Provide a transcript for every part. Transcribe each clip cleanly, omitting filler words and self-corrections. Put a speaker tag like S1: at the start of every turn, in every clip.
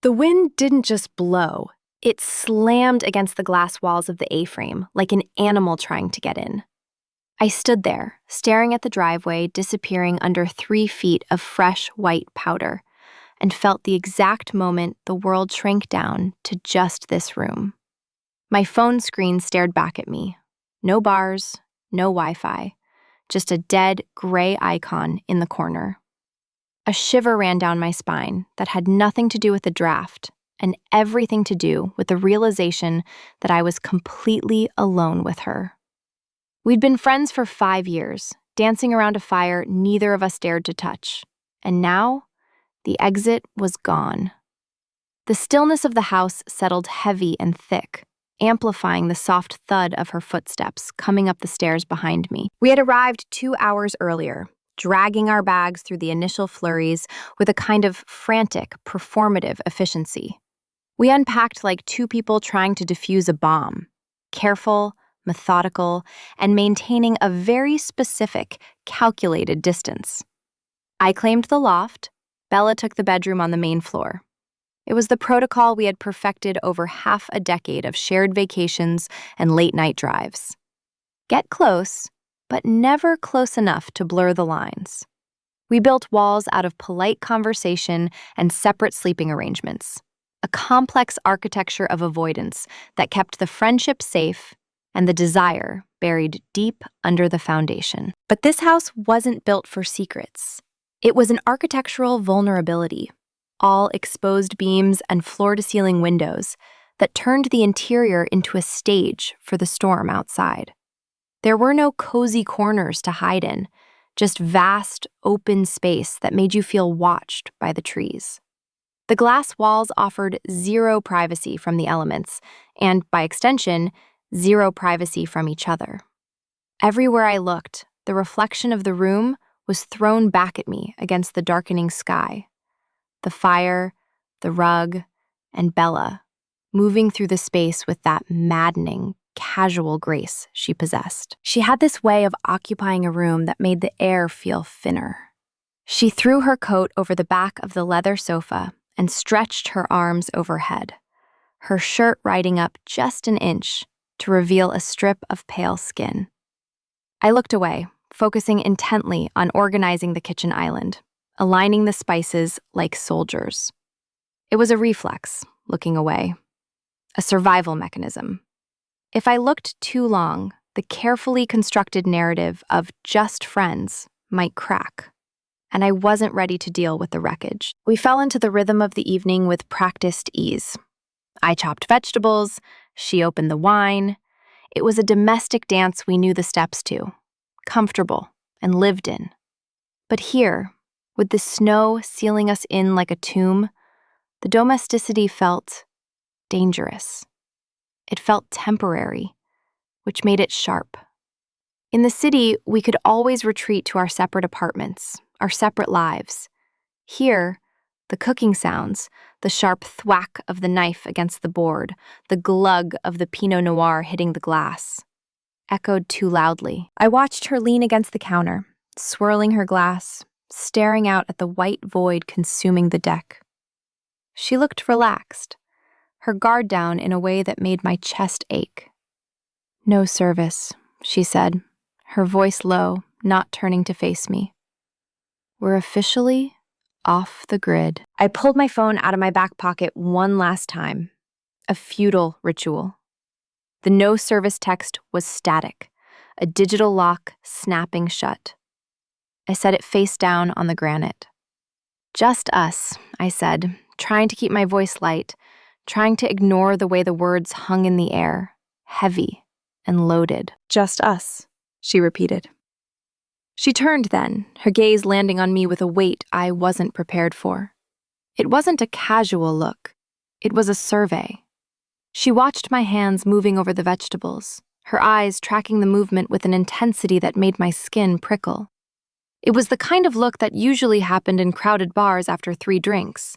S1: The wind didn't just blow, it slammed against the glass walls of the A-frame like an animal trying to get in. I stood there, staring at the driveway disappearing under 3 feet of fresh white powder, and felt the exact moment the world shrank down to just this room. My phone screen stared back at me. No bars, no Wi-Fi, just a dead, gray icon in the corner. A shiver ran down my spine that had nothing to do with the draft and everything to do with the realization that I was completely alone with her. We'd been friends for 5 years, dancing around a fire neither of us dared to touch. And now, the exit was gone. The stillness of the house settled heavy and thick, amplifying the soft thud of her footsteps coming up the stairs behind me. We had arrived 2 hours earlier, dragging our bags through the initial flurries with a kind of frantic, performative efficiency. We unpacked like 2 people trying to defuse a bomb, careful, methodical, and maintaining a very specific, calculated distance. I claimed the loft, Bella took the bedroom on the main floor. It was the protocol we had perfected over half a decade of shared vacations and late-night drives. Get close, but never close enough to blur the lines. We built walls out of polite conversation and separate sleeping arrangements, a complex architecture of avoidance that kept the friendship safe and the desire buried deep under the foundation. But this house wasn't built for secrets. It was an architectural vulnerability, all exposed beams and floor-to-ceiling windows that turned the interior into a stage for the storm outside. There were no cozy corners to hide in, just vast, open space that made you feel watched by the trees. The glass walls offered zero privacy from the elements, and, by extension, zero privacy from each other. Everywhere I looked, the reflection of the room was thrown back at me against the darkening sky. The fire, the rug, and Bella, moving through the space with that maddening, casual grace she possessed. She had this way of occupying a room that made the air feel thinner. She threw her coat over the back of the leather sofa and stretched her arms overhead, her shirt riding up just an inch to reveal a strip of pale skin. I looked away, focusing intently on organizing the kitchen island, aligning the spices like soldiers. It was a reflex, looking away, a survival mechanism. If I looked too long, the carefully constructed narrative of just friends might crack, and I wasn't ready to deal with the wreckage. We fell into the rhythm of the evening with practiced ease. I chopped vegetables, she opened the wine. It was a domestic dance we knew the steps to, comfortable and lived in. But here, with the snow sealing us in like a tomb, the domesticity felt dangerous. It felt temporary, which made it sharp. In the city, we could always retreat to our separate apartments, our separate lives. Here, the cooking sounds, the sharp thwack of the knife against the board, the glug of the Pinot Noir hitting the glass, echoed too loudly. I watched her lean against the counter, swirling her glass, staring out at the white void consuming the deck. She looked relaxed, her guard down in a way that made my chest ache. "No service," she said, her voice low, not turning to face me. "We're officially off the grid." I pulled my phone out of my back pocket one last time, a futile ritual. The no-service text was static, a digital lock snapping shut. I set it face down on the granite. "Just us," I said, trying to keep my voice light, trying to ignore the way the words hung in the air, heavy and loaded. "Just us," she repeated. She turned then, her gaze landing on me with a weight I wasn't prepared for. It wasn't a casual look. It was a survey. She watched my hands moving over the vegetables, her eyes tracking the movement with an intensity that made my skin prickle. It was the kind of look that usually happened in crowded bars after 3 drinks,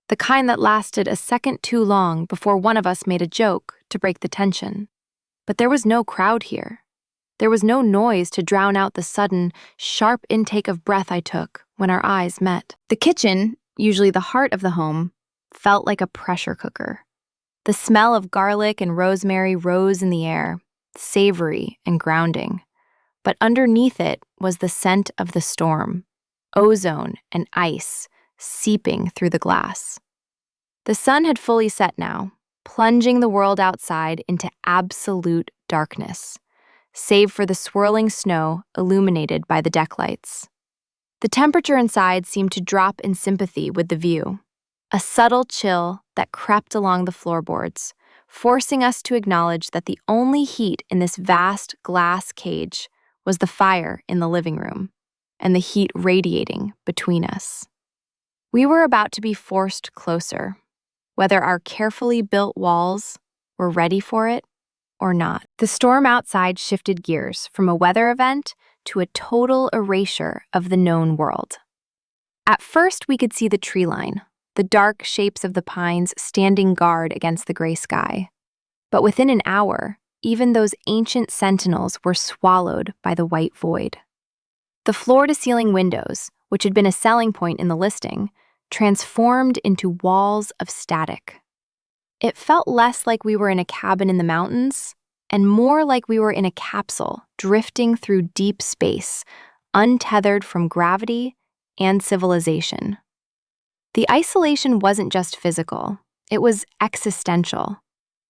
S1: the kind that lasted a second too long before one of us made a joke to break the tension. But there was no crowd here. There was no noise to drown out the sudden, sharp intake of breath I took when our eyes met. The kitchen, usually the heart of the home, felt like a pressure cooker. The smell of garlic and rosemary rose in the air, savory and grounding. But underneath it was the scent of the storm, ozone and ice seeping through the glass. The sun had fully set now, plunging the world outside into absolute darkness, save for the swirling snow illuminated by the deck lights. The temperature inside seemed to drop in sympathy with the view, a subtle chill that crept along the floorboards, forcing us to acknowledge that the only heat in this vast glass cage was the fire in the living room and the heat radiating between us. We were about to be forced closer, whether our carefully built walls were ready for it or not. The storm outside shifted gears from a weather event to a total erasure of the known world. At first, we could see the tree line, the dark shapes of the pines standing guard against the gray sky. But within an hour, even those ancient sentinels were swallowed by the white void. The floor-to-ceiling windows, which had been a selling point in the listing, transformed into walls of static. It felt less like we were in a cabin in the mountains and more like we were in a capsule drifting through deep space, untethered from gravity and civilization. The isolation wasn't just physical, it was existential.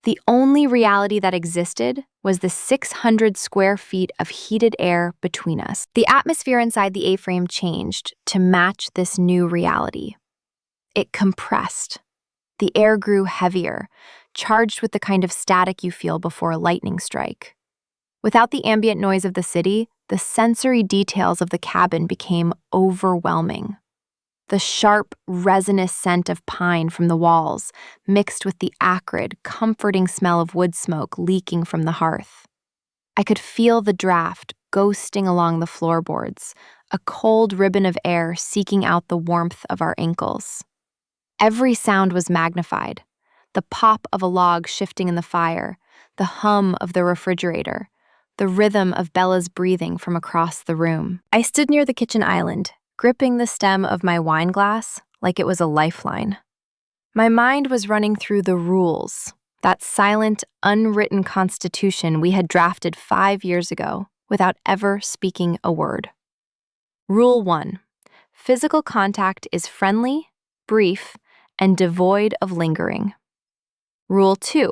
S1: The only reality that existed was the 600 square feet of heated air between us. The atmosphere inside the A-frame changed to match this new reality. It compressed. The air grew heavier, charged with the kind of static you feel before a lightning strike. Without the ambient noise of the city, the sensory details of the cabin became overwhelming. The sharp, resinous scent of pine from the walls mixed with the acrid, comforting smell of wood smoke leaking from the hearth. I could feel the draft ghosting along the floorboards, a cold ribbon of air seeking out the warmth of our ankles. Every sound was magnified. The pop of a log shifting in the fire, the hum of the refrigerator, the rhythm of Bella's breathing from across the room. I stood near the kitchen island, gripping the stem of my wine glass like it was a lifeline. My mind was running through the rules, that silent, unwritten constitution we had drafted 5 years ago without ever speaking a word. Rule 1. Physical contact is friendly, brief, and devoid of lingering. Rule 2.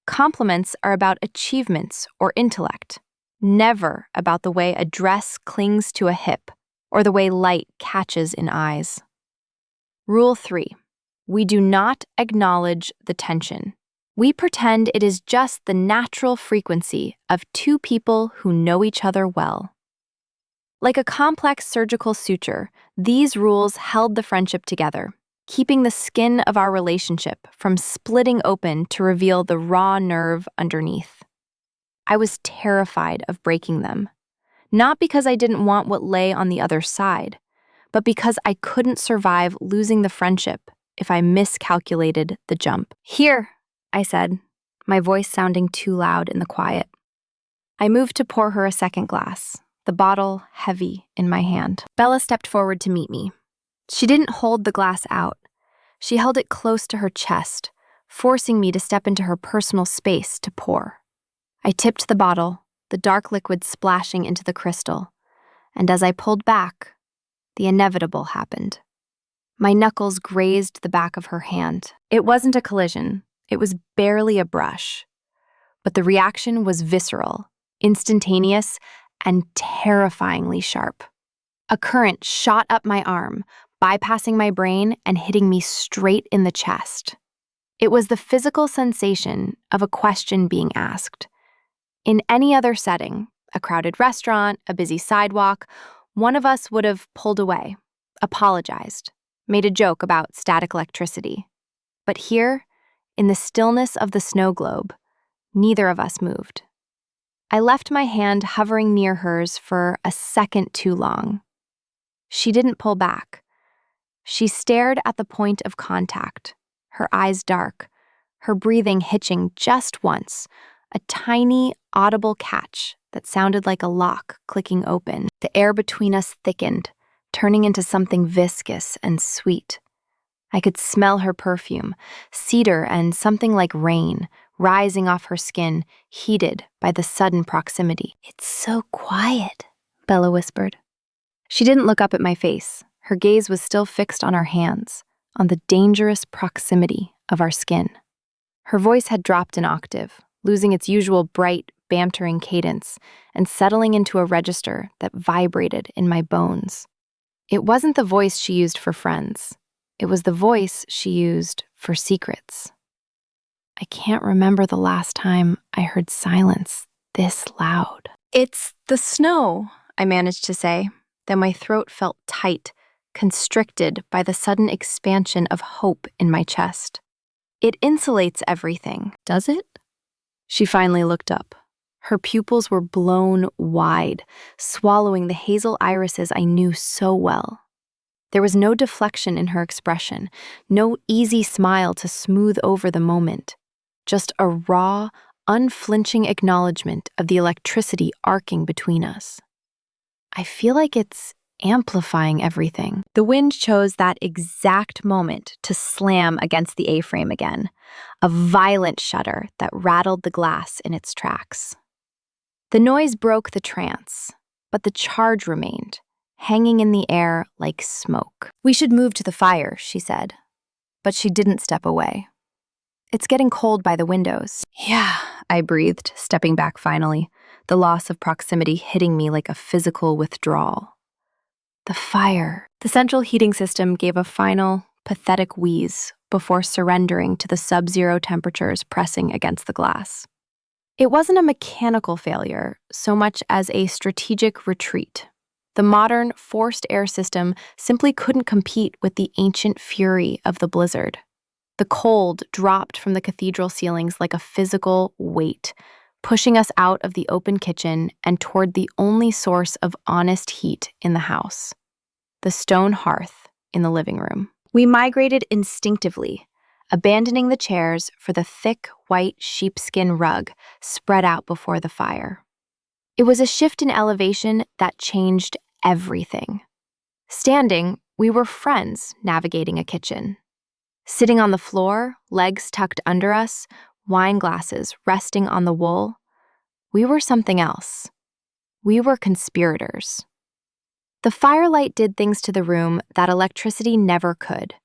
S1: Compliments are about achievements or intellect, never about the way a dress clings to a hip or the way light catches in eyes. Rule 3. We do not acknowledge the tension. We pretend it is just the natural frequency of two people who know each other well. Like a complex surgical suture, these rules held the friendship together, keeping the skin of our relationship from splitting open to reveal the raw nerve underneath. I was terrified of breaking them. Not because I didn't want what lay on the other side, but because I couldn't survive losing the friendship if I miscalculated the jump. "Here," I said, my voice sounding too loud in the quiet. I moved to pour her a second glass, the bottle heavy in my hand. Bella stepped forward to meet me. She didn't hold the glass out. She held it close to her chest, forcing me to step into her personal space to pour. I tipped the bottle, the dark liquid splashing into the crystal, and as I pulled back, the inevitable happened. My knuckles grazed the back of her hand. It wasn't a collision, it was barely a brush, but the reaction was visceral, instantaneous, and terrifyingly sharp. A current shot up my arm, bypassing my brain and hitting me straight in the chest. It was the physical sensation of a question being asked. In any other setting, a crowded restaurant, a busy sidewalk, one of us would have pulled away, apologized, made a joke about static electricity. But here, in the stillness of the snow globe, neither of us moved. I left my hand hovering near hers for a second too long. She didn't pull back. She stared at the point of contact, her eyes dark, her breathing hitching just once, a tiny, audible catch that sounded like a lock clicking open. The air between us thickened, turning into something viscous and sweet. I could smell her perfume, cedar and something like rain, rising off her skin, heated by the sudden proximity. "It's so quiet," Bella whispered. She didn't look up at my face. Her gaze was still fixed on our hands, on the dangerous proximity of our skin. Her voice had dropped an octave, losing its usual bright, bantering cadence and settling into a register that vibrated in my bones. It wasn't the voice she used for friends. It was the voice she used for secrets. I can't remember the last time I heard silence this loud. "It's the snow," I managed to say. Then my throat felt tight, constricted by the sudden expansion of hope in my chest. "It insulates everything, does it?" She finally looked up. Her pupils were blown wide, swallowing the hazel irises I knew so well. There was no deflection in her expression, no easy smile to smooth over the moment, just a raw, unflinching acknowledgement of the electricity arcing between us. "I feel like it's amplifying everything." The wind chose that exact moment to slam against the A-frame again, a violent shudder that rattled the glass in its tracks. The noise broke the trance, but the charge remained, hanging in the air like smoke. "We should move to the fire," she said, but she didn't step away. "It's getting cold by the windows." "Yeah," I breathed, stepping back finally, the loss of proximity hitting me like a physical withdrawal. The fire. The central heating system gave a final, pathetic wheeze before surrendering to the sub-zero temperatures pressing against the glass. It wasn't a mechanical failure so much as a strategic retreat. The modern, forced air system simply couldn't compete with the ancient fury of the blizzard. The cold dropped from the cathedral ceilings like a physical weight, pushing us out of the open kitchen and toward the only source of honest heat in the house, the stone hearth in the living room. We migrated instinctively, abandoning the chairs for the thick, white sheepskin rug spread out before the fire. It was a shift in elevation that changed everything. Standing, we were friends navigating a kitchen. Sitting on the floor, legs tucked under us, wine glasses resting on the wool, we were something else. We were conspirators. The firelight did things to the room that electricity never could,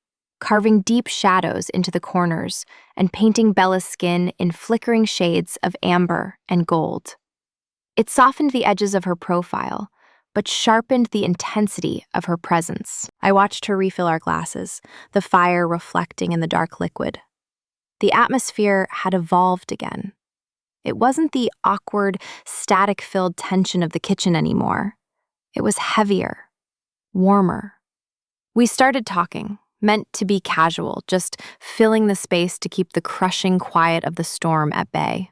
S1: carving deep shadows into the corners and painting Bella's skin in flickering shades of amber and gold. It softened the edges of her profile, but sharpened the intensity of her presence. I watched her refill our glasses, the fire reflecting in the dark liquid. The atmosphere had evolved again. It wasn't the awkward, static-filled tension of the kitchen anymore. It was heavier, warmer. We started talking, meant to be casual, just filling the space to keep the crushing quiet of the storm at bay.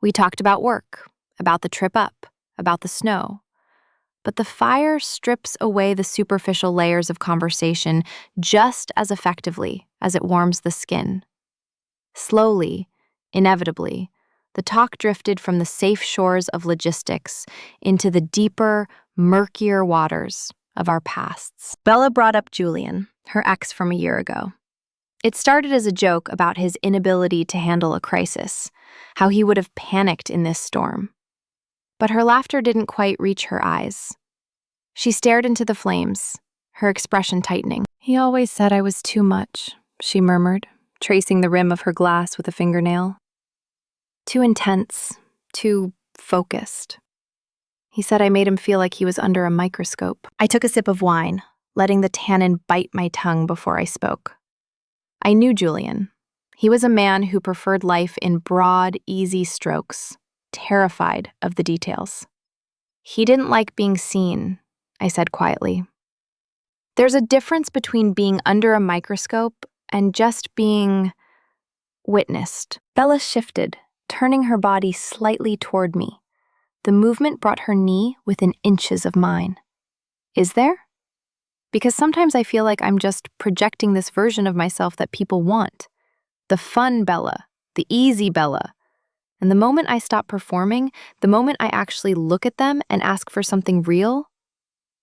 S1: We talked about work, about the trip up, about the snow. But the fire strips away the superficial layers of conversation just as effectively as it warms the skin. Slowly, inevitably, the talk drifted from the safe shores of logistics into the deeper, murkier waters of our pasts. Bella brought up Julian, her ex from a year ago. It started as a joke about his inability to handle a crisis, how he would have panicked in this storm. But her laughter didn't quite reach her eyes. She stared into the flames, her expression tightening. "He always said I was too much," she murmured, tracing the rim of her glass with a fingernail. "Too intense, too focused. He said I made him feel like he was under a microscope." I took a sip of wine, letting the tannin bite my tongue before I spoke. I knew Julian. He was a man who preferred life in broad, easy strokes, terrified of the details. "He didn't like being seen," I said quietly. "There's a difference between being under a microscope and just being witnessed." Bella shifted, turning her body slightly toward me. The movement brought her knee within inches of mine. "Is there? Because sometimes I feel like I'm just projecting this version of myself that people want. The fun Bella, the easy Bella. And the moment I stop performing, the moment I actually look at them and ask for something real,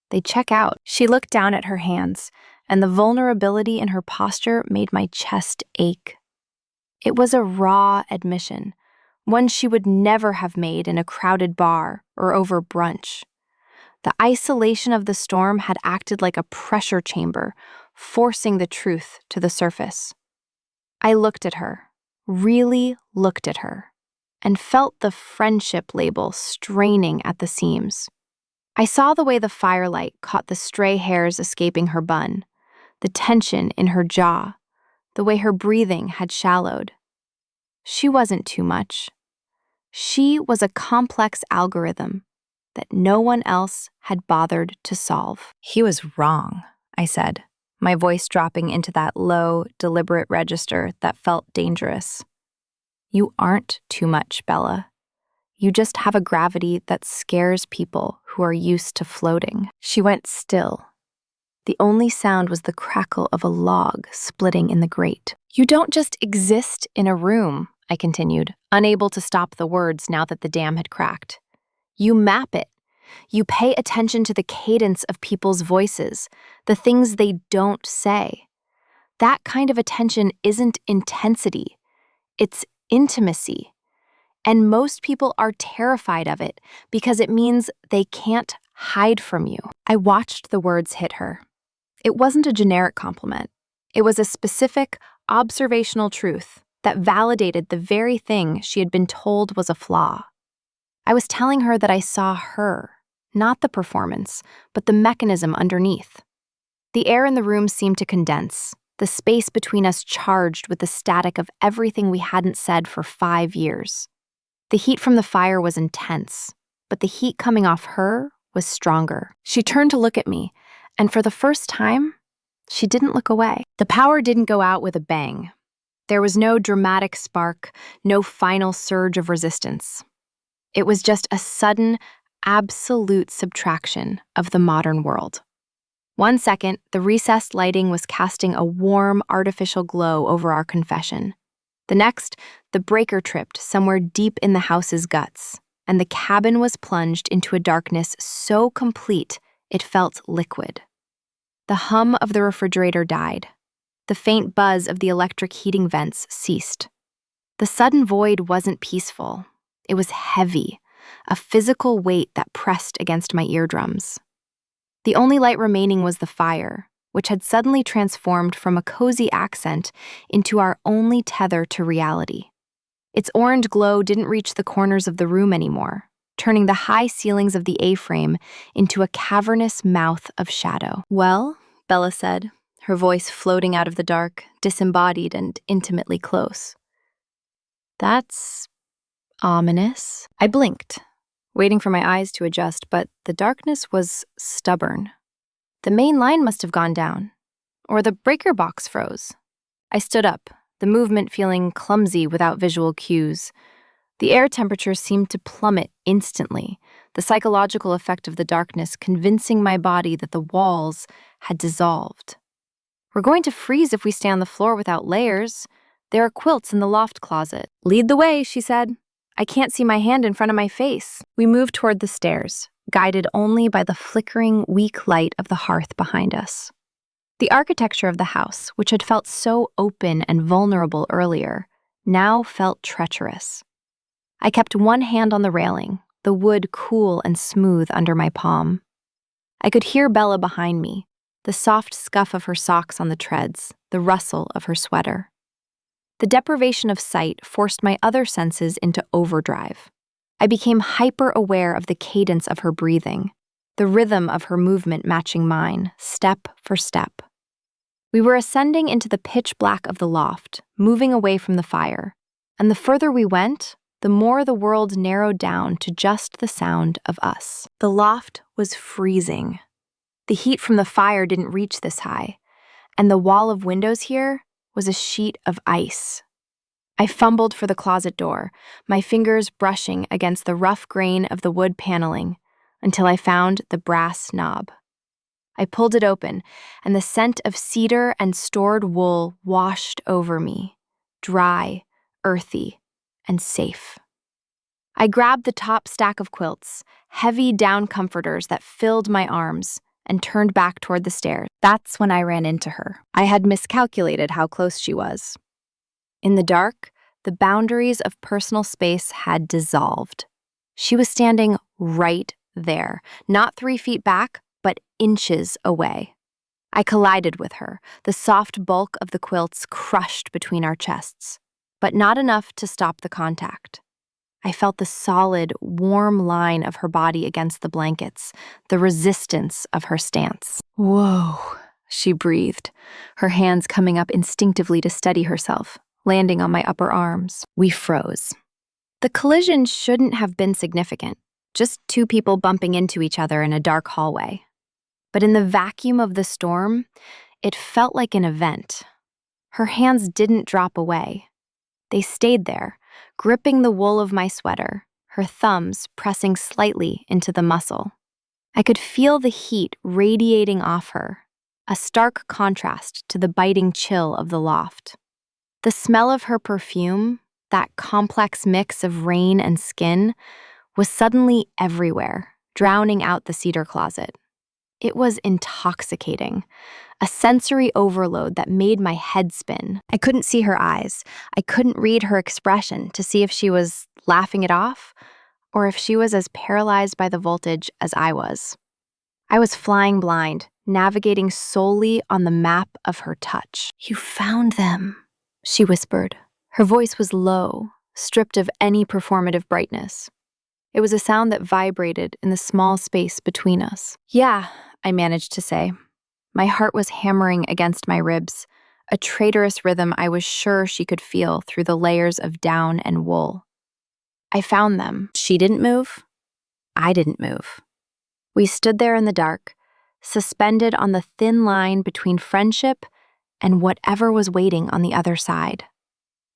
S1: they check out." She looked down at her hands, and the vulnerability in her posture made my chest ache. It was a raw admission, one she would never have made in a crowded bar or over brunch. The isolation of the storm had acted like a pressure chamber, forcing the truth to the surface. I looked at her, really looked at her, and felt the friendship label straining at the seams. I saw the way the firelight caught the stray hairs escaping her bun, the tension in her jaw, the way her breathing had shallowed. She wasn't too much. She was a complex algorithm that no one else had bothered to solve.
S2: He was wrong, I said, my voice dropping into that low, deliberate register that felt dangerous. You aren't too much, Bella. You just have a gravity that scares people who are used to floating.
S1: She went still. The only sound was the crackle of a log splitting in the grate. You don't just exist in a room, I continued, unable to stop the words now that the dam had cracked. You map it. You pay attention to the cadence of people's voices, the things they don't say. That kind of attention isn't intensity. It's intimacy. And most people are terrified of it because it means they can't hide from you. I watched the words hit her. It wasn't a generic compliment. It was a specific, observational truth that validated the very thing she had been told was a flaw. I was telling her that I saw her, not the performance, but the mechanism underneath. The air in the room seemed to condense, the space between us charged with the static of everything we hadn't said for 5 years. The heat from the fire was intense, but the heat coming off her was stronger. She turned to look at me, and for the first time, she didn't look away. The power didn't go out with a bang. There was no dramatic spark, no final surge of resistance. It was just a sudden, absolute subtraction of the modern world. 1 second, the recessed lighting was casting a warm, artificial glow over our confession. The next, the breaker tripped somewhere deep in the house's guts, and the cabin was plunged into a darkness so complete it felt liquid. The hum of the refrigerator died. The faint buzz of the electric heating vents ceased. The sudden void wasn't peaceful. It was heavy, a physical weight that pressed against my eardrums. The only light remaining was the fire, which had suddenly transformed from a cozy accent into our only tether to reality. Its orange glow didn't reach the corners of the room anymore, turning the high ceilings of the A-frame into a cavernous mouth of shadow. "Well," Bella said, her voice floating out of the dark, disembodied and intimately close. "That's ominous." I blinked, waiting for my eyes to adjust, but the darkness was stubborn. The main line must have gone down, or the breaker box froze. I stood up, the movement feeling clumsy without visual cues. The air temperature seemed to plummet instantly, the psychological effect of the darkness convincing my body that the walls had dissolved. "We're going to freeze if we stay on the floor without layers. There are quilts in the loft closet." "Lead the way," she said. "I can't see my hand in front of my face." We moved toward the stairs, guided only by the flickering, weak light of the hearth behind us. The architecture of the house, which had felt so open and vulnerable earlier, now felt treacherous. I kept one hand on the railing, the wood cool and smooth under my palm. I could hear Bella behind me, the soft scuff of her socks on the treads, the rustle of her sweater. The deprivation of sight forced my other senses into overdrive. I became hyper-aware of the cadence of her breathing, the rhythm of her movement matching mine, step for step. We were ascending into the pitch black of the loft, moving away from the fire, and the further we went, the more the world narrowed down to just the sound of us. The loft was freezing. The heat from the fire didn't reach this high, and the wall of windows here was a sheet of ice. I fumbled for the closet door, my fingers brushing against the rough grain of the wood paneling, until I found the brass knob. I pulled it open, and the scent of cedar and stored wool washed over me, dry, earthy, and safe. I grabbed the top stack of quilts, heavy down comforters that filled my arms, and turned back toward the stairs.
S2: That's when I ran into her. I had miscalculated how close she was. In the dark, the boundaries of personal space had dissolved. She was standing right there, not 3 feet back, but inches away. I collided with her, the soft bulk of the quilts crushed between our chests, but not enough to stop the contact. I felt the solid, warm line of her body against the blankets, the resistance of her stance. "Whoa," she breathed, her hands coming up instinctively to steady herself, landing on my upper arms. We froze. The collision shouldn't have been significant, just 2 people bumping into each other in a dark hallway. But in the vacuum of the storm, it felt like an event. Her hands didn't drop away. They stayed there, gripping the wool of my sweater, her thumbs pressing slightly into the muscle. I could feel the heat radiating off her, a stark contrast to the biting chill of the loft. The smell of her perfume, that complex mix of rain and skin, was suddenly everywhere, drowning out the cedar closet. It was intoxicating, a sensory overload that made my head spin. I couldn't see her eyes. I couldn't read her expression to see if she was laughing it off or if she was as paralyzed by the voltage as I was. I was flying blind, navigating solely on the map of her touch. "You found them," she whispered. Her voice was low, stripped of any performative brightness. It was a sound that vibrated in the small space between us. "Yeah," I managed to say. My heart was hammering against my ribs, a traitorous rhythm I was sure she could feel through the layers of down and wool. "I found them." She didn't move. I didn't move. We stood there in the dark, suspended on the thin line between friendship and whatever was waiting on the other side.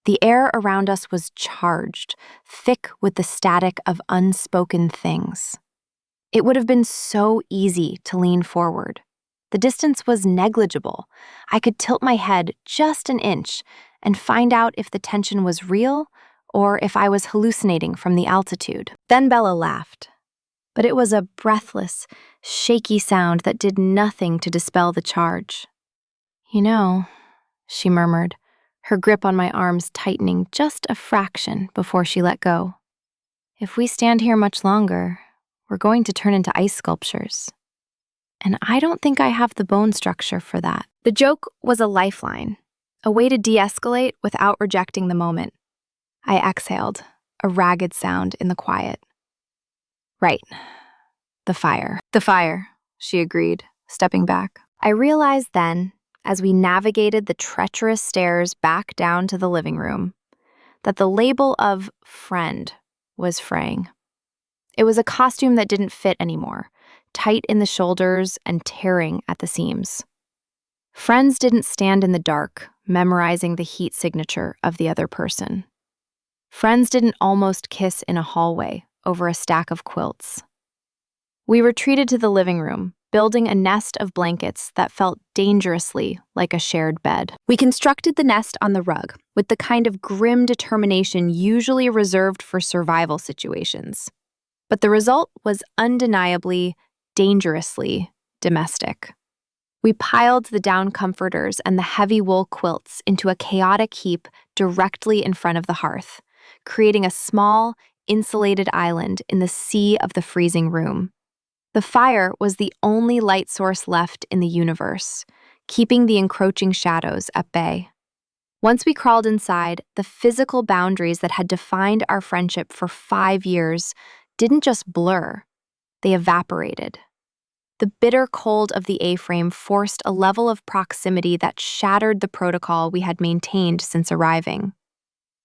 S2: The air around us was charged, thick with the static of unspoken things. It would have been so easy to lean forward. The distance was negligible. I could tilt my head just an inch and find out if the tension was real or if I was hallucinating from the altitude. Then Bella laughed. But it was a breathless, shaky sound that did nothing to dispel the charge. "You know," she murmured, her grip on my arms tightening just a fraction before she let go. "If we stand here much longer, we're going to turn into ice sculptures. And I don't think I have the bone structure for that." The joke was a lifeline, a way to de-escalate without rejecting the moment. I exhaled, a ragged sound in the quiet. "Right. The fire." "The fire," she agreed, stepping back. I realized then, as we navigated the treacherous stairs back down to the living room, that the label of friend was fraying. It was a costume that didn't fit anymore, tight in the shoulders and tearing at the seams. Friends didn't stand in the dark, memorizing the heat signature of the other person. Friends didn't almost kiss in a hallway over a stack of quilts. We retreated to the living room, building a nest of blankets that felt dangerously like a shared bed. We constructed the nest on the rug, with the kind of grim determination usually reserved for survival situations. But the result was undeniably, dangerously domestic. We piled the down comforters and the heavy wool quilts into a chaotic heap directly in front of the hearth, creating a small, insulated island in the sea of the freezing room. The fire was the only light source left in the universe, keeping the encroaching shadows at bay. Once we crawled inside, the physical boundaries that had defined our friendship for 5 years didn't just blur, they evaporated. The bitter cold of the A-frame forced a level of proximity that shattered the protocol we had maintained since arriving.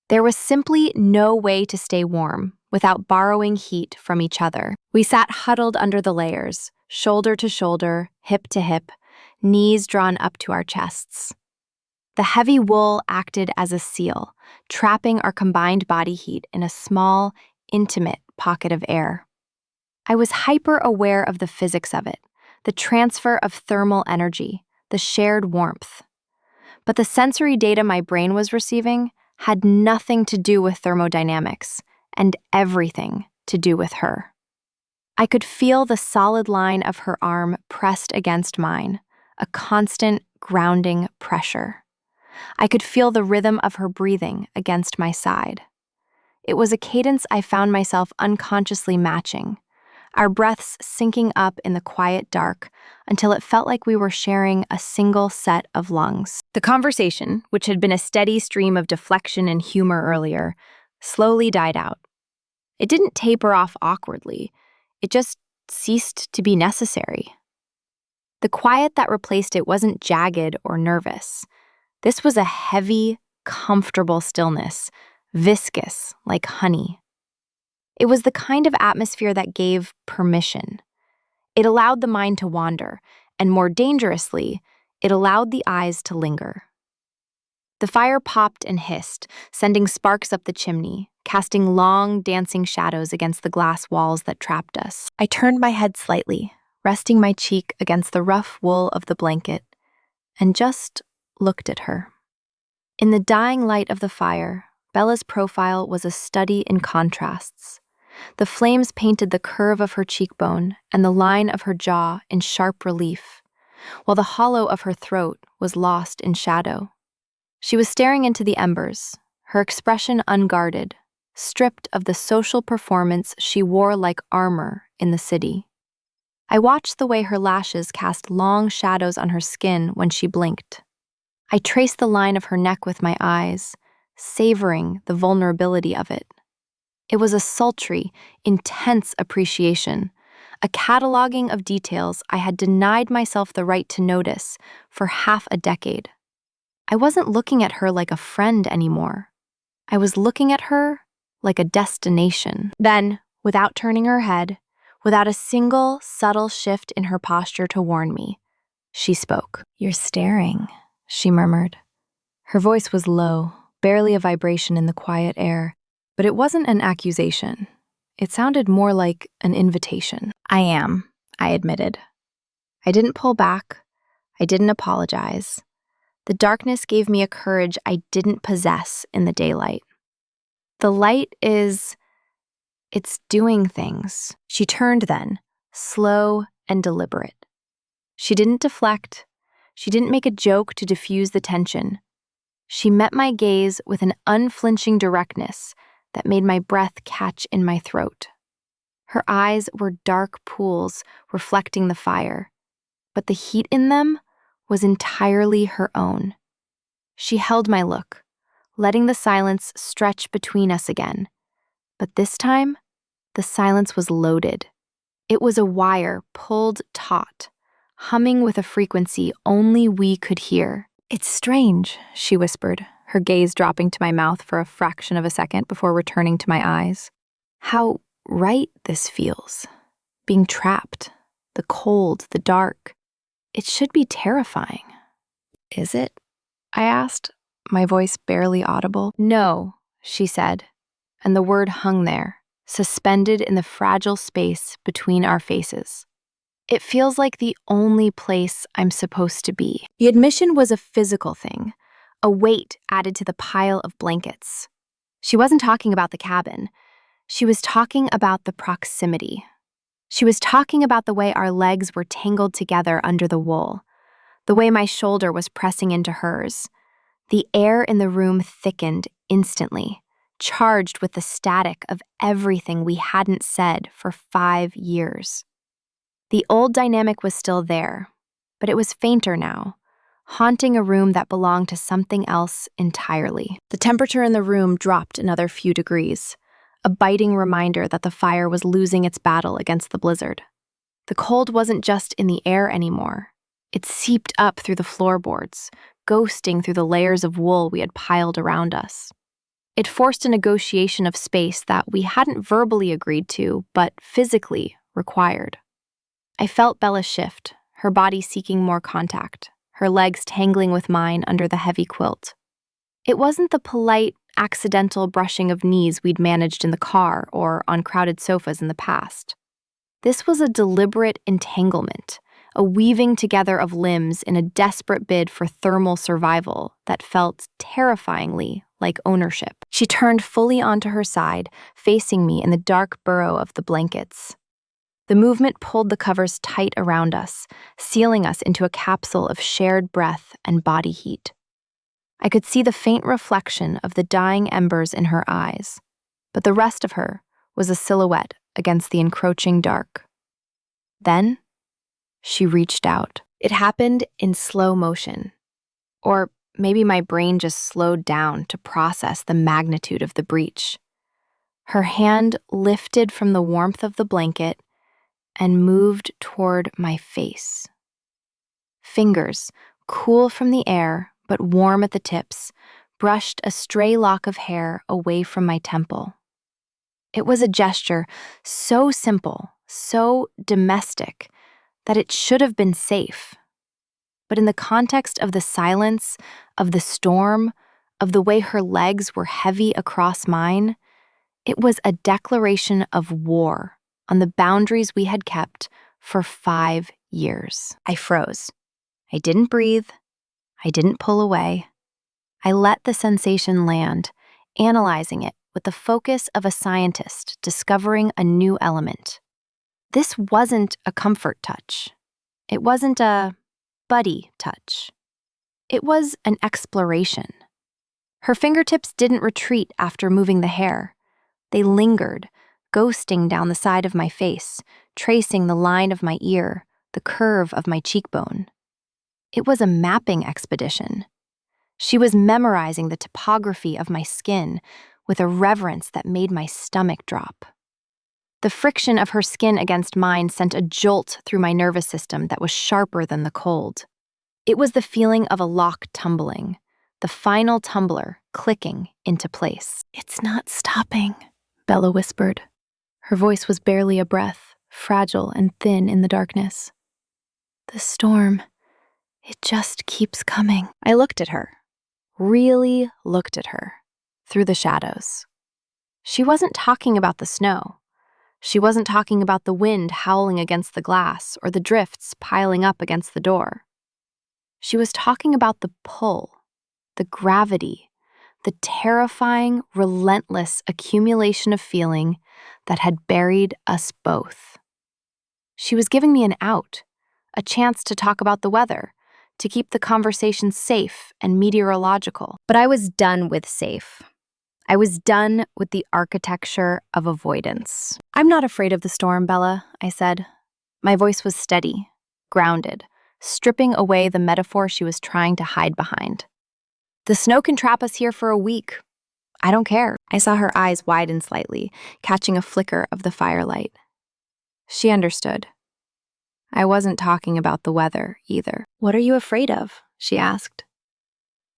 S2: There was simply no way to stay warm without borrowing heat from each other. We sat huddled under the layers, shoulder to shoulder, hip to hip, knees drawn up to our chests. The heavy wool acted as a seal, trapping our combined body heat in a small, intimate pocket of air. I was hyper-aware of the physics of it, the transfer of thermal energy, the shared warmth. But the sensory data my brain was receiving had nothing to do with thermodynamics and everything to do with her. I could feel the solid line of her arm pressed against mine,
S1: a constant, grounding pressure. I could feel the rhythm of her breathing against my side. It was a cadence I found myself unconsciously matching, our breaths syncing up in the quiet dark until it felt like we were sharing a single set of lungs. The conversation, which had been a steady stream of deflection and humor earlier, slowly died out. It didn't taper off awkwardly. It just ceased to be necessary. The quiet that replaced it wasn't jagged or nervous. This was a heavy, comfortable stillness, viscous like honey. It was the kind of atmosphere that gave permission. It allowed the mind to wander, and more dangerously, it allowed the eyes to linger. The fire popped and hissed, sending sparks up the chimney, casting long, dancing shadows against the glass walls that trapped us. I turned my head slightly, resting my cheek against the rough wool of the blanket, and just looked at her. In the dying light of the fire, Bella's profile was a study in contrasts. The flames painted the curve of her cheekbone and the line of her jaw in sharp relief, while the hollow of her throat was lost in shadow. She was staring into the embers, her expression unguarded, stripped of the social performance she wore like armor in the city. I watched the way her lashes cast long shadows on her skin when she blinked. I traced the line of her neck with my eyes, savoring the vulnerability of it. It was a sultry, intense appreciation, a cataloging of details I had denied myself the right to notice for half a decade. I wasn't looking at her like a friend anymore. I was looking at her like a destination. Then, without turning her head, without a single subtle shift in her posture to warn me, she spoke. "You're staring," she murmured. Her voice was low, barely a vibration in the quiet air, but it wasn't an accusation. It sounded more like an invitation. "I am," I admitted. I didn't pull back. I didn't apologize. The darkness gave me a courage I didn't possess in the daylight. The light it's doing things. She turned then, slow and deliberate. She didn't deflect. She didn't make a joke to diffuse the tension. She met my gaze with an unflinching directness that made my breath catch in my throat. Her eyes were dark pools reflecting the fire, but the heat in them was entirely her own. She held my look, letting the silence stretch between us again. But this time, the silence was loaded. It was a wire pulled taut, humming with a frequency only we could hear. "It's strange," she whispered, her gaze dropping to my mouth for a fraction of a second before returning to my eyes. "How right this feels. Being trapped, the cold, the dark. It should be terrifying." "Is it?" I asked, my voice barely audible. "No," she said, and the word hung there, suspended in the fragile space between our faces. "It feels like the only place I'm supposed to be." The admission was a physical thing, a weight added to the pile of blankets. She wasn't talking about the cabin. She was talking about the proximity. She was talking about the way our legs were tangled together under the wool, the way my shoulder was pressing into hers. The air in the room thickened instantly, charged with the static of everything we hadn't said for 5 years. The old dynamic was still there, but it was fainter now, haunting a room that belonged to something else entirely. The temperature in the room dropped another few degrees, a biting reminder that the fire was losing its battle against the blizzard. The cold wasn't just in the air anymore. It seeped up through the floorboards, ghosting through the layers of wool we had piled around us. It forced a negotiation of space that we hadn't verbally agreed to, but physically required. I felt Bella shift, her body seeking more contact, her legs tangling with mine under the heavy quilt. It wasn't the polite, accidental brushing of knees we'd managed in the car or on crowded sofas in the past. This was a deliberate entanglement, a weaving together of limbs in a desperate bid for thermal survival that felt terrifyingly like ownership. She turned fully onto her side, facing me in the dark burrow of the blankets. The movement pulled the covers tight around us, sealing us into a capsule of shared breath and body heat. I could see the faint reflection of the dying embers in her eyes, but the rest of her was a silhouette against the encroaching dark. Then, she reached out. It happened in slow motion. Or maybe my brain just slowed down to process the magnitude of the breach. Her hand lifted from the warmth of the blanket and moved toward my face. Fingers, cool from the air but warm at the tips, brushed a stray lock of hair away from my temple. It was a gesture so simple, so domestic, that it should have been safe. But in the context of the silence, of the storm, of the way her legs were heavy across mine, it was a declaration of war on the boundaries we had kept for 5 years. I froze. I didn't breathe. I didn't pull away. I let the sensation land, analyzing it with the focus of a scientist discovering a new element. This wasn't a comfort touch. It wasn't a buddy touch. It was an exploration. Her fingertips didn't retreat after moving the hair. They lingered, ghosting down the side of my face, tracing the line of my ear, the curve of my cheekbone. It was a mapping expedition. She was memorizing the topography of my skin with a reverence that made my stomach drop. The friction of her skin against mine sent a jolt through my nervous system that was sharper than the cold. It was the feeling of a lock tumbling, the final tumbler clicking into place. "It's not stopping," Bella whispered. Her voice was barely a breath, fragile and thin in the darkness. "The storm, it just keeps coming." I looked at her, really looked at her, through the shadows. She wasn't talking about the snow. She wasn't talking about the wind howling against the glass or the drifts piling up against the door. She was talking about the pull, the gravity, the terrifying, relentless accumulation of feeling that had buried us both. She was giving me an out, a chance to talk about the weather, to keep the conversation safe and meteorological. But I was done with safe. I was done with the architecture of avoidance. "I'm not afraid of the storm, Bella," I said. My voice was steady, grounded, stripping away the metaphor she was trying to hide behind. "The snow can trap us here for a week. I don't care." I saw her eyes widen slightly, catching a flicker of the firelight. She understood. I wasn't talking about the weather, either. "What are you afraid of?" she asked.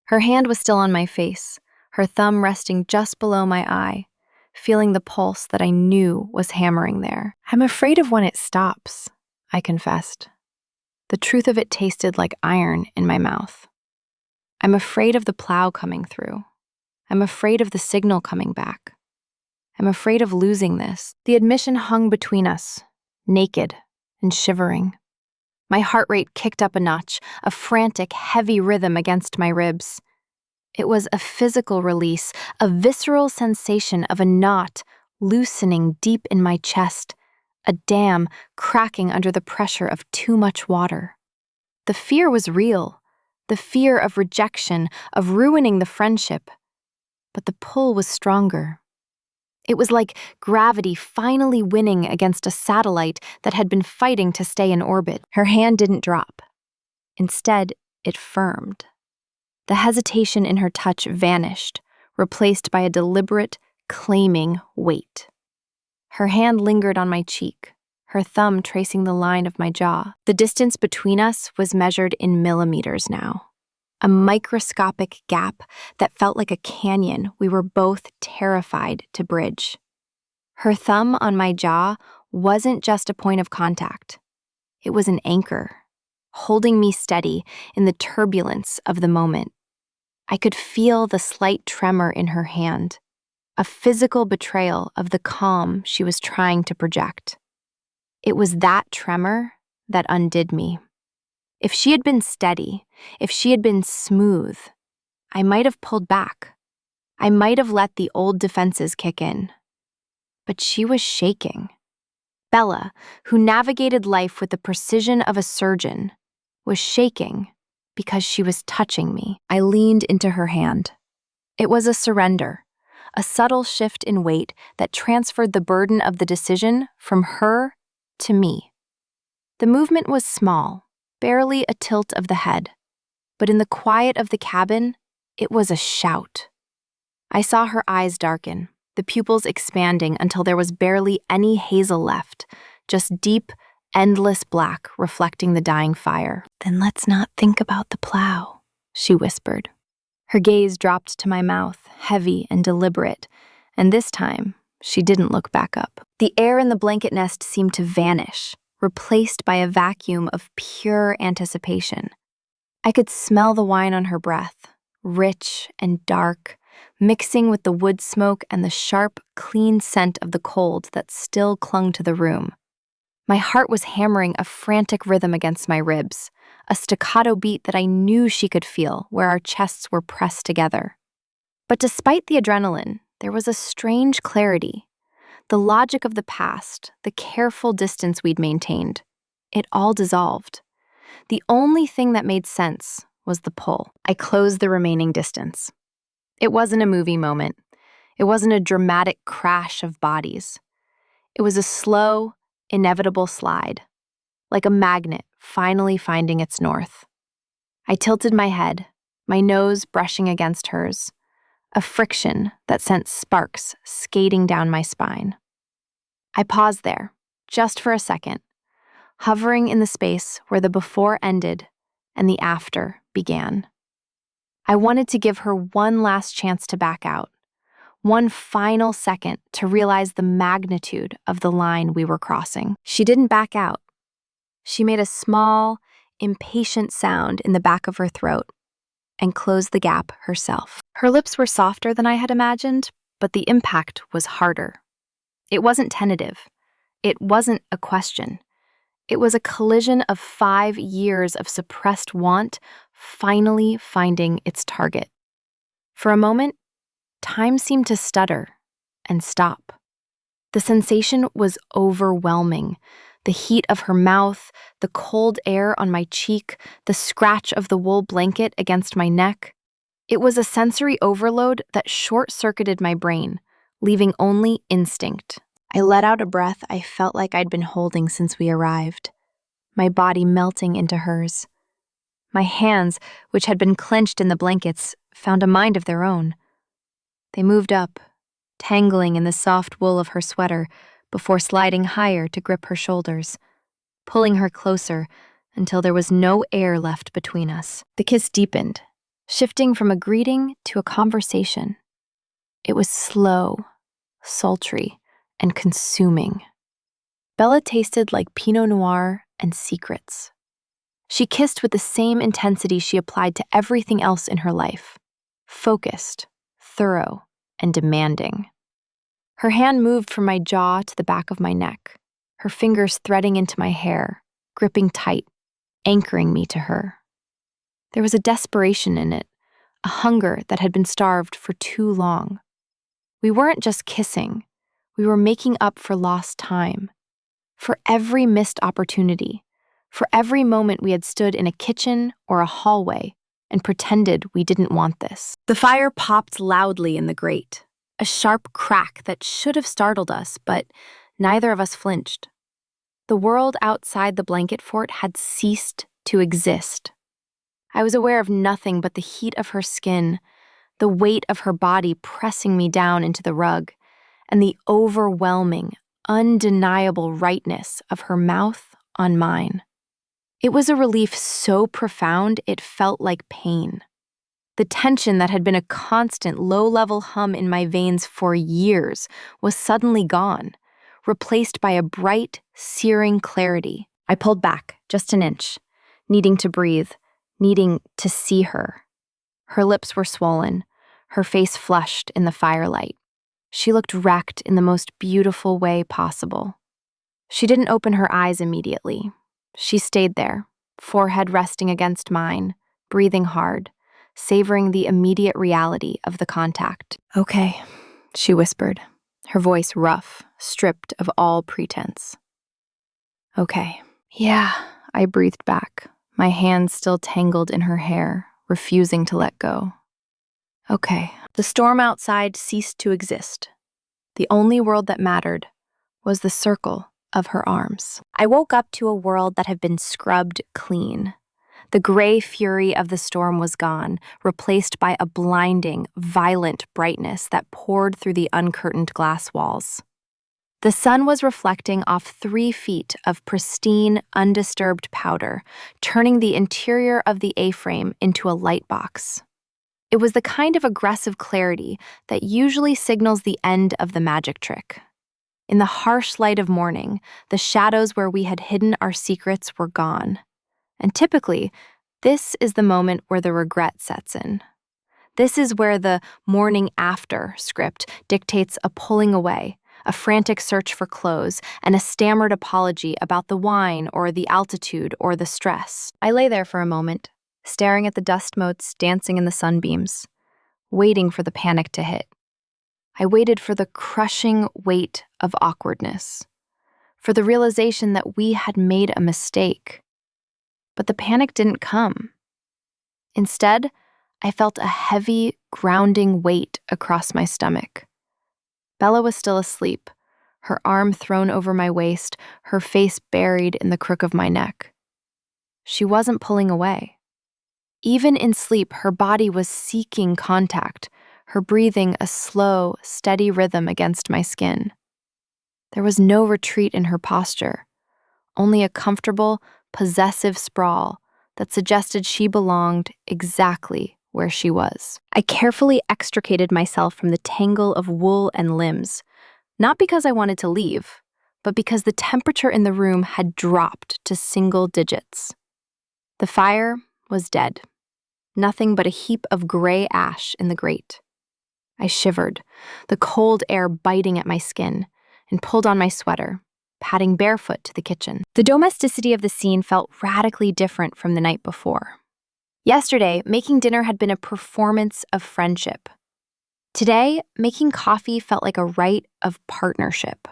S1: Her hand was still on my face, her thumb resting just below my eye, feeling the pulse that I knew was hammering there. "I'm afraid of when it stops," I confessed. The truth of it tasted like iron in my mouth. "I'm afraid of the plow coming through. I'm afraid of the signal coming back. I'm afraid of losing this." The admission hung between us, naked and shivering. My heart rate kicked up a notch, a frantic, heavy rhythm against my ribs. It was a physical release, a visceral sensation of a knot loosening deep in my chest, a dam cracking under the pressure of too much water. The fear was real, the fear of rejection, of ruining the friendship. But the pull was stronger. It was like gravity finally winning against a satellite that had been fighting to stay in orbit. Her hand didn't drop. Instead, it firmed. The hesitation in her touch vanished, replaced by a deliberate, claiming weight. Her hand lingered on my cheek, her thumb tracing the line of my jaw. The distance between us was measured in millimeters now. A microscopic gap that felt like a canyon we were both terrified to bridge. Her thumb on my jaw wasn't just a point of contact. It was an anchor, holding me steady in the turbulence of the moment. I could feel the slight tremor in her hand, a physical betrayal of the calm she was trying to project. It was that tremor that undid me. If she had been steady, if she had been smooth, I might have pulled back. I might have let the old defenses kick in. But she was shaking. Bella, who navigated life with the precision of a surgeon, was shaking because she was touching me.
S2: I leaned into her hand. It was a surrender, a subtle shift in weight that transferred the burden of the decision from her to me. The movement was small, barely a tilt of the head, but in the quiet of the cabin, it was a shout. I saw her eyes darken, the pupils expanding until there was barely any hazel left, just deep, endless black reflecting the dying fire.
S1: "Then let's not think about the plow," she whispered. Her gaze dropped to my mouth, heavy and deliberate, and this time, she didn't look back up. The air in the blanket nest seemed to vanish, replaced by a vacuum of pure anticipation. I could smell the wine on her breath, rich and dark, mixing with the wood smoke and the sharp, clean scent of the cold that still clung to the room. My heart was hammering a frantic rhythm against my ribs, a staccato beat that I knew she could feel where our chests were pressed together. But despite the adrenaline, there was a strange clarity. The logic of the past, the careful distance we'd maintained, it all dissolved. The only thing that made sense was the pull. I closed the remaining distance. It wasn't a movie moment. It wasn't a dramatic crash of bodies. It was a slow, inevitable slide, like a magnet finally finding its north. I tilted my head, my nose brushing against hers, a friction that sent sparks skating down my spine. I paused there, just for a second, hovering in the space where the before ended and the after began. I wanted to give her one last chance to back out, one final second to realize the magnitude of the line we were crossing. She didn't back out. She made a small, impatient sound in the back of her throat and closed the gap herself. Her lips were softer than I had imagined, but the impact was harder. It wasn't tentative. It wasn't a question. It was a collision of 5 years of suppressed want finally finding its target. For a moment, time seemed to stutter and stop. The sensation was overwhelming. The heat of her mouth, the cold air on my cheek, the scratch of the wool blanket against my neck. It was a sensory overload that short-circuited my brain, leaving only instinct. I let out a breath I felt like I'd been holding since we arrived, my body melting into hers. My hands, which had been clenched in the blankets, found a mind of their own. They moved up, tangling in the soft wool of her sweater before sliding higher to grip her shoulders, pulling her closer until there was no air left between us. The kiss deepened, shifting from a greeting to a conversation. It was slow, sultry, and consuming. Bella tasted like Pinot Noir and secrets. She kissed with the same intensity she applied to everything else in her life, focused, thorough, and demanding. Her hand moved from my jaw to the back of my neck, her fingers threading into my hair, gripping tight, anchoring me to her. There was a desperation in it, a hunger that had been starved for too long. We weren't just kissing, we were making up for lost time, for every missed opportunity, for every moment we had stood in a kitchen or a hallway and pretended we didn't want this. The fire popped loudly in the grate, a sharp crack that should have startled us, but neither of us flinched. The world outside the blanket fort had ceased to exist. I was aware of nothing but the heat of her skin, the weight of her body pressing me down into the rug, and the overwhelming, undeniable rightness of her mouth on mine. It was a relief so profound it felt like pain. The tension that had been a constant low-level hum in my veins for years was suddenly gone, replaced by a bright, searing clarity. I pulled back just an inch, needing to breathe, needing to see her. Her lips were swollen, her face flushed in the firelight. She looked wrecked in the most beautiful way possible. She didn't open her eyes immediately. She stayed there, forehead resting against mine, breathing hard, savoring the immediate reality of the contact. "Okay," she whispered, her voice rough, stripped of all pretense. Okay. Yeah, I breathed back, my hands still tangled in her hair, refusing to let go. Okay. The storm outside ceased to exist. The only world that mattered was the circle of her arms. I woke up to a world that had been scrubbed clean. The gray fury of the storm was gone, replaced by a blinding, violent brightness that poured through the uncurtained glass walls. The sun was reflecting off 3 feet of pristine, undisturbed powder, turning the interior of the A-frame into a light box. It was the kind of aggressive clarity that usually signals the end of the magic trick. In the harsh light of morning, the shadows where we had hidden our secrets were gone. And typically, this is the moment where the regret sets in. This is where the morning after script dictates a pulling away, a frantic search for clothes, and a stammered apology about the wine or the altitude or the stress. I lay there for a moment, staring at the dust motes dancing in the sunbeams, waiting for the panic to hit. I waited for the crushing weight of awkwardness, for the realization that we had made a mistake. But the panic didn't come. Instead, I felt a heavy, grounding weight across my stomach. Bella was still asleep, her arm thrown over my waist, her face buried in the crook of my neck. She wasn't pulling away. Even in sleep, her body was seeking contact, her breathing a slow, steady rhythm against my skin. There was no retreat in her posture, only a comfortable, possessive sprawl that suggested she belonged exactly where she was. I carefully extricated myself from the tangle of wool and limbs, not because I wanted to leave, but because the temperature in the room had dropped to single digits. The fire was dead, nothing but a heap of gray ash in the grate. I shivered, the cold air biting at my skin, and pulled on my sweater, padding barefoot to the kitchen. The domesticity of the scene felt radically different from the night before. Yesterday, making dinner had been a performance of friendship. Today, making coffee felt like a rite of partnership.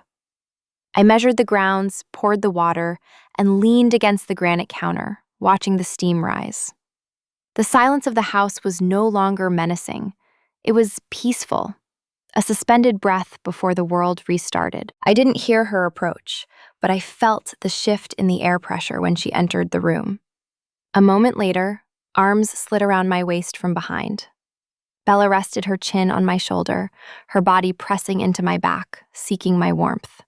S1: I measured the grounds, poured the water, and leaned against the granite counter, watching the steam rise. The silence of the house was no longer menacing. It was peaceful, a suspended breath before the world restarted. I didn't hear her approach, but I felt the shift in the air pressure when she entered the room. A moment later, arms slid around my waist from behind. Bella rested her chin on my shoulder, her body pressing into my back, seeking my warmth.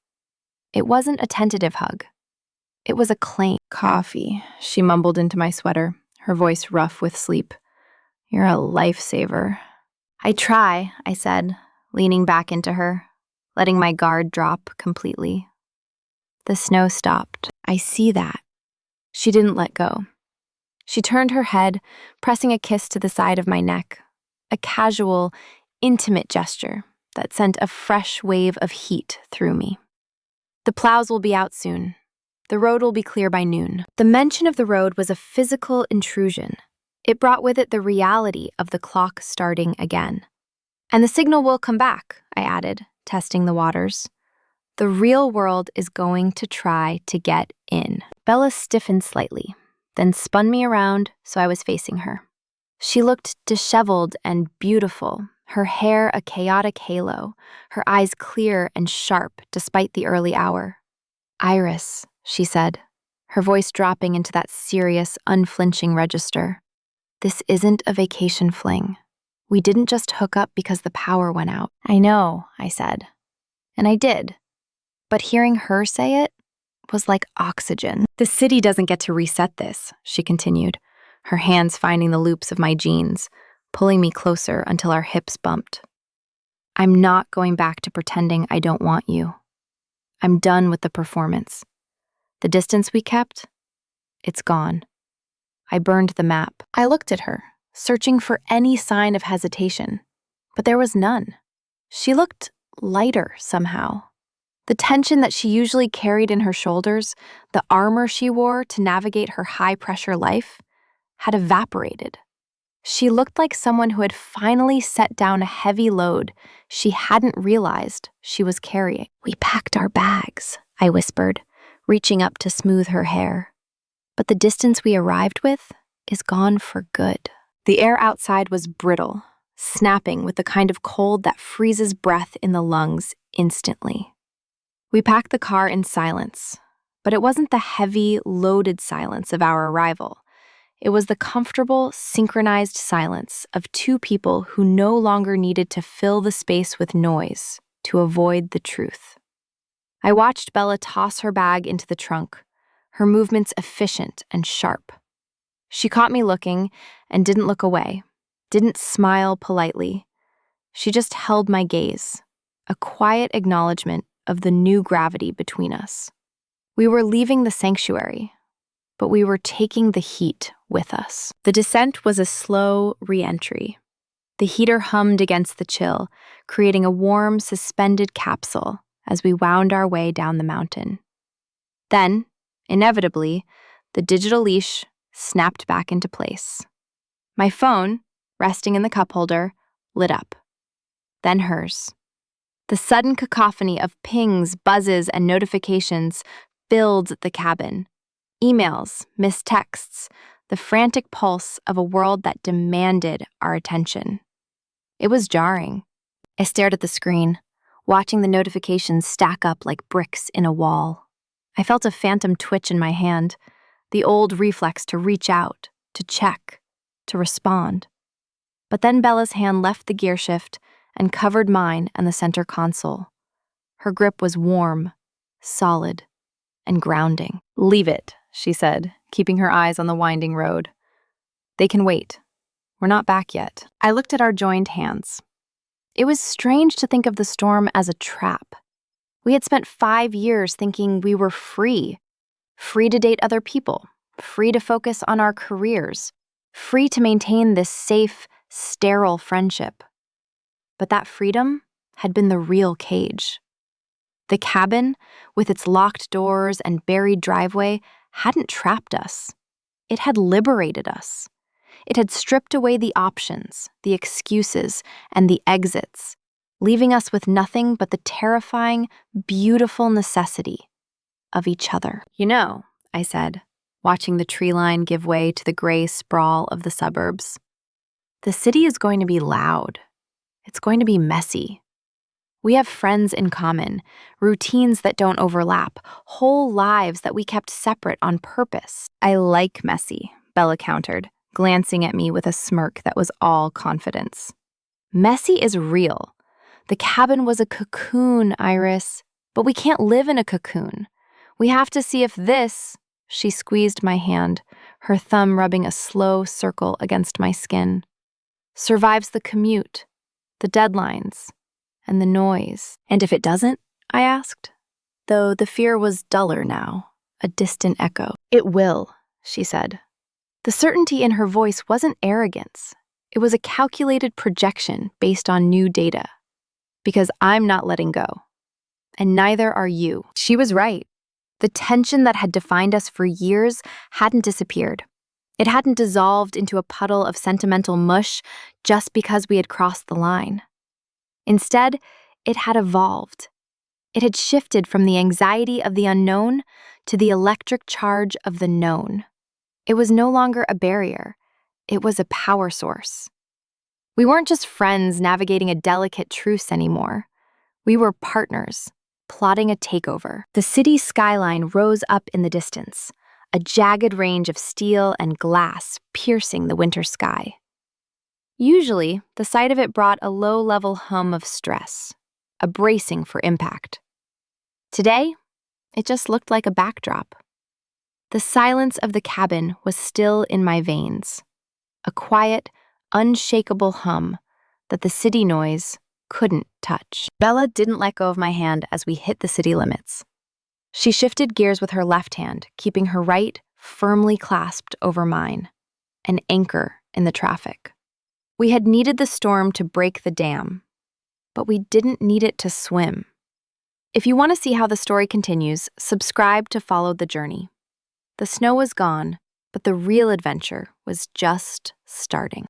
S1: It wasn't a tentative hug. It was a claim. "Coffee," she mumbled into my sweater, her voice rough with sleep. "You're a lifesaver." "I try," I said, leaning back into her, letting my guard drop completely. The snow stopped. "I see that." She didn't let go. She turned her head, pressing a kiss to the side of my neck, a casual, intimate gesture that sent a fresh wave of heat through me. "The plows will be out soon. The road will be clear by noon." The mention of the road was a physical intrusion. It brought with it the reality of the clock starting again. "And the signal will come back," I added, testing the waters. "The real world is going to try to get in." Bella stiffened slightly, then spun me around so I was facing her. She looked disheveled and beautiful, her hair a chaotic halo, her eyes clear and sharp despite the early hour. "Iris," she said, her voice dropping into that serious, unflinching register. "This isn't a vacation fling. We didn't just hook up because the power went out." "I know," I said. And I did. But hearing her say it was like oxygen. "The city doesn't get to reset this," she continued, her hands finding the loops of my jeans, pulling me closer until our hips bumped. "I'm not going back to pretending I don't want you. I'm done with the performance. The distance we kept, it's gone." I burned the map. I looked at her, searching for any sign of hesitation, but there was none. She looked lighter somehow. The tension that she usually carried in her shoulders, the armor she wore to navigate her high-pressure life, had evaporated. She looked like someone who had finally set down a heavy load she hadn't realized she was carrying. "We packed our bags," I whispered, reaching up to smooth her hair. But the distance we arrived with is gone for good. The air outside was brittle, snapping with the kind of cold that freezes breath in the lungs instantly. We packed the car in silence, but it wasn't the heavy, loaded silence of our arrival. It was the comfortable, synchronized silence of two people who no longer needed to fill the space with noise to avoid the truth. I watched Bella toss her bag into the trunk, her movements efficient and sharp. She caught me looking and didn't look away, didn't smile politely. She just held my gaze, a quiet acknowledgement of the new gravity between us. We were leaving the sanctuary, but we were taking the heat with us. The descent was a slow re-entry. The heater hummed against the chill, creating a warm, suspended capsule as we wound our way down the mountain. Then, inevitably, the digital leash snapped back into place. My phone, resting in the cup holder, lit up. Then hers. The sudden cacophony of pings, buzzes, and notifications filled the cabin. Emails, missed texts, the frantic pulse of a world that demanded our attention. It was jarring. I stared at the screen, watching the notifications stack up like bricks in a wall. I felt a phantom twitch in my hand, the old reflex to reach out, to check, to respond. But then Bella's hand left the gear shift and covered mine and the center console. Her grip was warm, solid, and grounding. "Leave it," she said, keeping her eyes on the winding road. "They can wait. We're not back yet." I looked at our joined hands. It was strange to think of the storm as a trap. We had spent 5 years thinking we were free to date other people, free to focus on our careers, free to maintain this safe, sterile friendship. But that freedom had been the real cage. The cabin, with its locked doors and buried driveway, hadn't trapped us. It had liberated us. It had stripped away the options, the excuses, and the exits, leaving us with nothing but the terrifying, beautiful necessity of each other. "You know," I said, watching the tree line give way to the gray sprawl of the suburbs, "the city is going to be loud. It's going to be messy. We have friends in common, routines that don't overlap, whole lives that we kept separate on purpose." "I like messy," Bella countered, glancing at me with a smirk that was all confidence. "Messy is real. The cabin was a cocoon, Iris, but we can't live in a cocoon. We have to see if this," she squeezed my hand, her thumb rubbing a slow circle against my skin, "survives the commute, the deadlines, and the noise." "And if it doesn't?" I asked, though the fear was duller now, a distant echo. "It will," she said. The certainty in her voice wasn't arrogance. It was a calculated projection based on new data. Because I'm not letting go. And neither are you. She was right. The tension that had defined us for years hadn't disappeared. It hadn't dissolved into a puddle of sentimental mush just because we had crossed the line. Instead, it had evolved. It had shifted from the anxiety of the unknown to the electric charge of the known. It was no longer a barrier. It was a power source. We weren't just friends navigating a delicate truce anymore. We were partners, plotting a takeover. The city skyline rose up in the distance, a jagged range of steel and glass piercing the winter sky. Usually, the sight of it brought a low-level hum of stress, a bracing for impact. Today, it just looked like a backdrop. The silence of the cabin was still in my veins, a quiet, unshakable hum that the city noise couldn't touch. Bella didn't let go of my hand as we hit the city limits. She shifted gears with her left hand, keeping her right firmly clasped over mine, an anchor in the traffic. We had needed the storm to break the dam, but we didn't need it to swim. If you want to see how the story continues, subscribe to follow the journey. The snow was gone, but the real adventure was just starting.